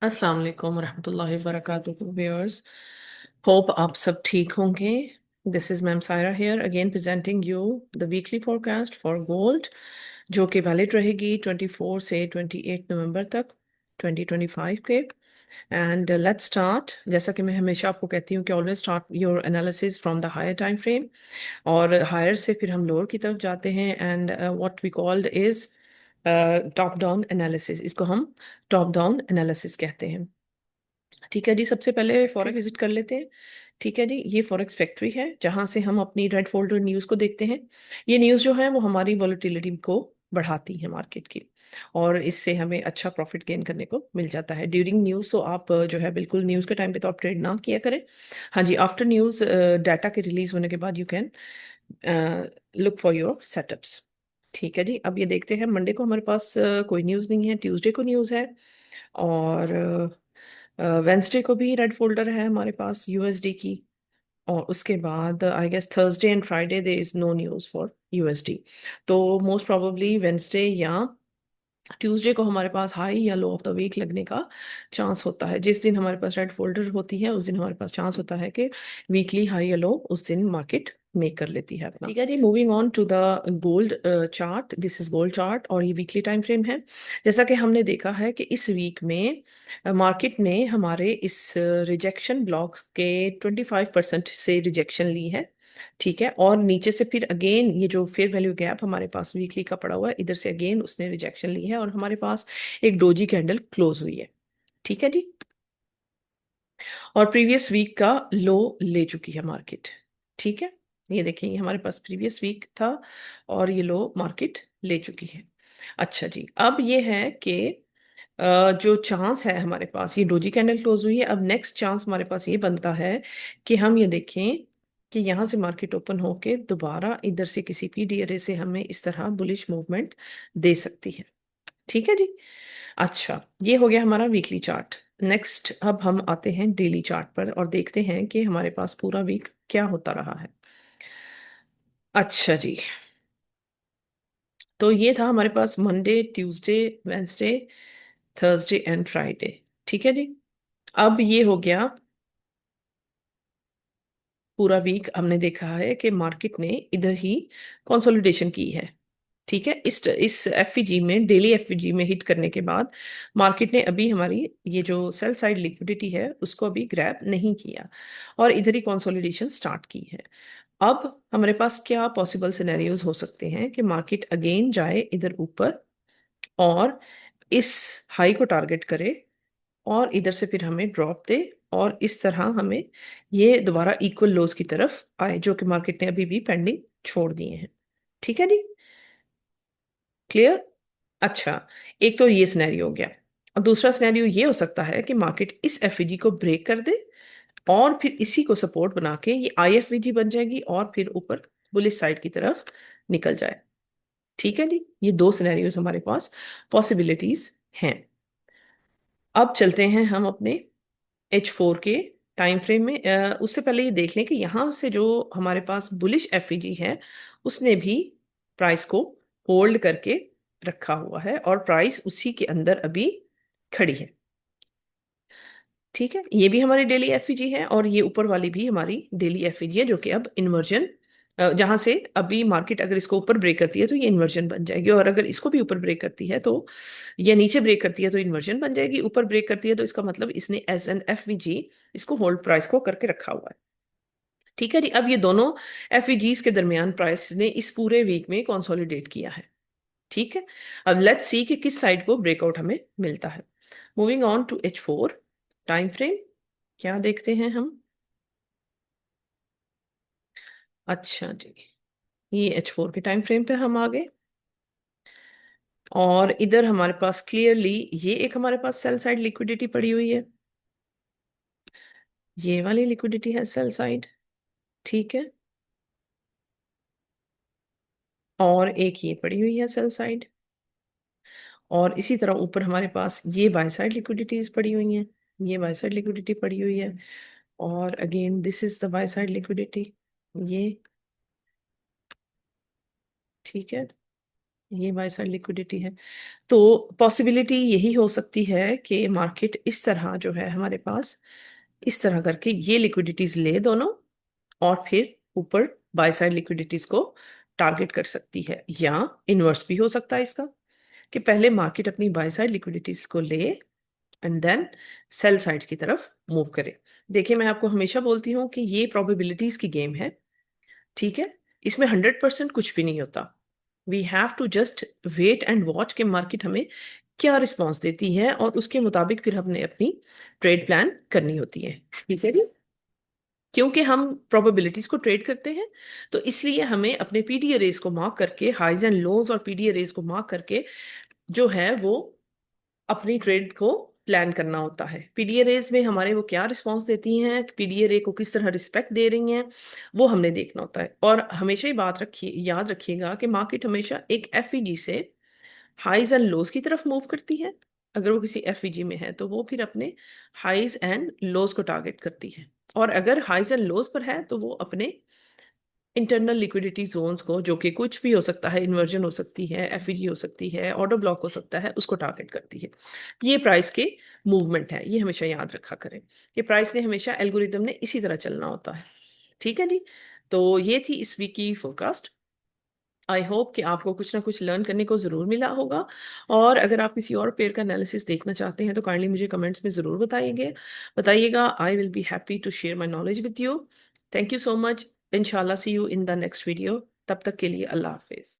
अस्सलाम वालेकुम रहमतुल्लाहि व बरकातुहू व्यूअर्स। होप आप सब ठीक होंगे। This is ma'am Saira here again presenting you the weekly forecast for gold, जो कि वैलिड रहेगी 24 से 28 नवंबर तक 2025 के। And let's start. जैसा कि मैं हमेशा आपको कहती हूँ कि always start your analysis from the higher time frame, और हायर से फिर हम लोअर की तरफ जाते हैं। And what we called is top down analysis, इसको हम टॉप डाउन एनालिसिस कहते हैं। ठीक है जी, सबसे पहले फॉरेक्स विजिट कर लेते हैं। ठीक है जी, ये फॉरेक्स फैक्ट्री है जहां से हम अपनी रेड फोल्डर न्यूज़ को देखते हैं। ये न्यूज़ जो है वो हमारी वॉलेटिलिटी को बढ़ाती है मार्केट की, और इससे हमें अच्छा प्रॉफिट गेन करने को मिल जाता है ड्यूरिंग न्यूज़। सो आप जो है बिल्कुल न्यूज़ के टाइम पे तो आप ट्रेड ना किया करें। हाँ जी, आफ्टर न्यूज़ डाटा के रिलीज होने के बाद you can look for your setups. ठीक है जी, अब ये देखते हैं। मंडे को हमारे पास कोई न्यूज़ नहीं है, ट्यूसडे को न्यूज़ है, और वेंसडे को भी रेड फोल्डर है हमारे पास यूएसडी की। और उसके बाद I guess Thursday and Friday they is no news for USD. तो मोस्ट प्रोबेबली वेंसडे या ट्यूसडे को हमारे पास हाई या लो ऑफ द वीक लगने का चांस होता है। जिस दिन हमारे पास रेड फोल्डर होती है उस दिन हमारे पास चांस होता है कि वीकली हाई या लो उस दिन मार्केट मेक कर लेती है अपना। ठीक है जी, moving on to the gold chart. This is gold chart और ये वीकली टाइम फ्रेम है। जैसा कि हमने देखा है कि इस वीक में मार्केट ने हमारे इस रिजेक्शन ब्लॉक्स के 25% से रिजेक्शन ली है। ठीक है, और नीचे से फिर अगेन ये जो फेयर वैल्यू गैप हमारे पास वीकली का पड़ा हुआ है, इधर से अगेन उसने रिजेक्शन ली है और हमारे पास एक डोजी कैंडल क्लोज हुई है। ठीक है जी, और प्रीवियस वीक का लो ले चुकी है मार्केट। ठीक है, ये देखिए ये हमारे पास प्रीवियस वीक था और ये लो मार्केट ले चुकी है। अच्छा जी, अब ये है कि जो चांस है हमारे पास, ये डोजी कैंडल क्लोज हुई है। अब नेक्स्ट चांस हमारे पास ये बनता है कि हम ये देखें कि यहाँ से मार्केट ओपन होके दोबारा इधर से किसी पीडी एरे से हमें इस तरह बुलिश मूवमेंट दे सकती है। ठीक है जी, अच्छा ये हो गया हमारा वीकली चार्ट। नेक्स्ट अब हम आते हैं डेली चार्ट पर और देखते हैं कि हमारे पास पूरा वीक क्या होता रहा है। अच्छा जी, तो ये था हमारे पास Monday, Tuesday, Wednesday, Thursday and Friday. ठीक है जी, अब ये हो गया पूरा वीक। हमने देखा है कि मार्केट ने इधर ही कंसोलिडेशन की है। ठीक है, इस एफईजी में, डेली एफईजी में हिट करने के बाद मार्केट ने अभी हमारी ये जो सेल साइड लिक्विडिटी है उसको अभी ग्रैब नहीं किया और इधर ही कंसोलिडेशन स्टार्ट की है। अब हमारे पास क्या पॉसिबल सिनेरियोज हो सकते हैं कि मार्केट अगेन जाए इधर ऊपर और इस हाई को टारगेट करे और इधर से फिर हमें ड्रॉप दे और इस तरह हमें ये दोबारा इक्वल लोज की तरफ आए, जो कि मार्केट ने अभी भी पेंडिंग छोड़ दिए हैं। ठीक है जी, क्लियर। अच्छा, एक तो ये सिनेरियो हो गया। अब दूसरा सिनेरियो ये हो सकता है कि मार्केट इस एफईजी को ब्रेक कर दे और फिर इसी को सपोर्ट बना के ये आईएफवीजी बन जाएगी और फिर ऊपर बुलिश साइड की तरफ निकल जाए। ठीक है जी, ये दो सिनेरियोज हमारे पास पॉसिबिलिटीज हैं। अब चलते हैं हम अपने H4 के टाइम फ्रेम में। उससे पहले ये देख लें कि यहाँ से जो हमारे पास बुलिश एफईजी है उसने भी प्राइस को होल्ड करके रखा हुआ है और प्राइस उसी के अंदर अभी खड़ी है। ठीक है, ये भी हमारी डेली एफईजी है और ये ऊपर वाली भी हमारी डेली एफईजी है, जो कि अब इन्वर्जन, जहां से अभी मार्केट अगर इसको ऊपर ब्रेक करती है तो ये इन्वर्जन बन जाएगी, और अगर इसको भी ऊपर ब्रेक करती है तो, या नीचे ब्रेक करती है तो इन्वर्जन बन जाएगी, ऊपर ब्रेक करती है तो इसका मतलब इसने एज एन एफवीजी इसको होल्ड प्राइस को करके रखा हुआ है। ठीक है जी, अब ये दोनों एफईजीज के दरमियान प्राइस ने इस पूरे वीक में कंसोलिडेट किया है। ठीक है, अब लेट्स सी कि किस साइड को ब्रेकआउट हमें मिलता है। Moving on to H4 time frame, क्या देखते हैं हम। अच्छा जी, ये H4 के टाइम फ्रेम पे हम आ गए और इधर हमारे पास क्लियरली ये एक हमारे पास सेल साइड लिक्विडिटी पड़ी हुई है, ये वाली लिक्विडिटी है सेल साइड। ठीक है, और एक ये पड़ी हुई है सेल साइड, और इसी तरह ऊपर हमारे पास ये बाय साइड लिक्विडिटीज पड़ी हुई हैं, ये बाय साइड लिक्विडिटी पड़ी हुई है, और again this is the by side liquidity, ये। ठीक है, ये बाय साइड लिक्विडिटी है। तो पॉसिबिलिटी यही हो सकती है कि मार्केट इस तरह जो है हमारे पास इस तरह करके ये लिक्विडिटीज ले दोनों, और फिर ऊपर बाय साइड लिक्विडिटीज को टारगेट कर सकती है, या इनवर्स भी हो सकता है इसका, कि पहले मार्केट अपनी बाय साइड लिक्विडिटीज को ले एंड देन सेल साइड्स की तरफ मूव करे। देखिए, मैं आपको हमेशा बोलती हूँ कि ये प्रोबेबिलिटीज की गेम है, ठीक है। इसमें 100% कुछ भी नहीं होता। We have to just wait and watch कि मार्केट हमें क्या रिस्पॉन्स देती है, और उसके मुताबिक फिर हमने अपनी ट्रेड प्लान करनी होती है, ठीक है जी। क्योंकि हम प्रोबेबिलिटीज को ट्रेड करते हैं, तो इसलिए हमें अपने पीडी रेस को मार्क करके, हाइज एंड लोज और पीडी रेस को मार्क करके जो है वो अपनी ट्रेड को प्लान करना होता है। पीडीए रेस में हमारे वो क्या रिस्पॉन्स देती हैं, पीडीए रे को किस तरह रिस्पेक्ट दे रही हैं, वो हमने देखना होता है। और हमेशा ही बात रखिए, याद रखिएगा कि मार्केट हमेशा एक एफईजी से हाइज एंड लोज की तरफ मूव करती है। अगर वो किसी एफईजी में है तो वो फिर अपने हाइज एंड लोज को टारगेट करती है, और अगर हाइज एंड लोज पर है तो वो अपने इंटरनल लिक्विडिटी जोन्स को, जो कि कुछ भी हो सकता है, इन्वर्जन हो सकती है, एफईजी हो सकती है, ऑर्डर ब्लॉक हो सकता है, उसको टारगेट करती है। ये प्राइस के मूवमेंट है, ये हमेशा याद रखा करें कि प्राइस ने हमेशा, एल्गोरिदम ने इसी तरह चलना होता है, ठीक है जी। तो ये थी इस वीक की फोरकास्ट। आई होप कि आपको कुछ ना कुछ लर्न करने को ज़रूर मिला होगा, और अगर आप किसी और पेयर का एनालिसिस देखना चाहते हैं तो काइंडली मुझे कमेंट्स में ज़रूर बताइएगा। I will be happy to share my knowledge with you. Thank you so much. इंशाल्लाह see you in the next video. तब तक के लिए अल्लाह हाफिज़।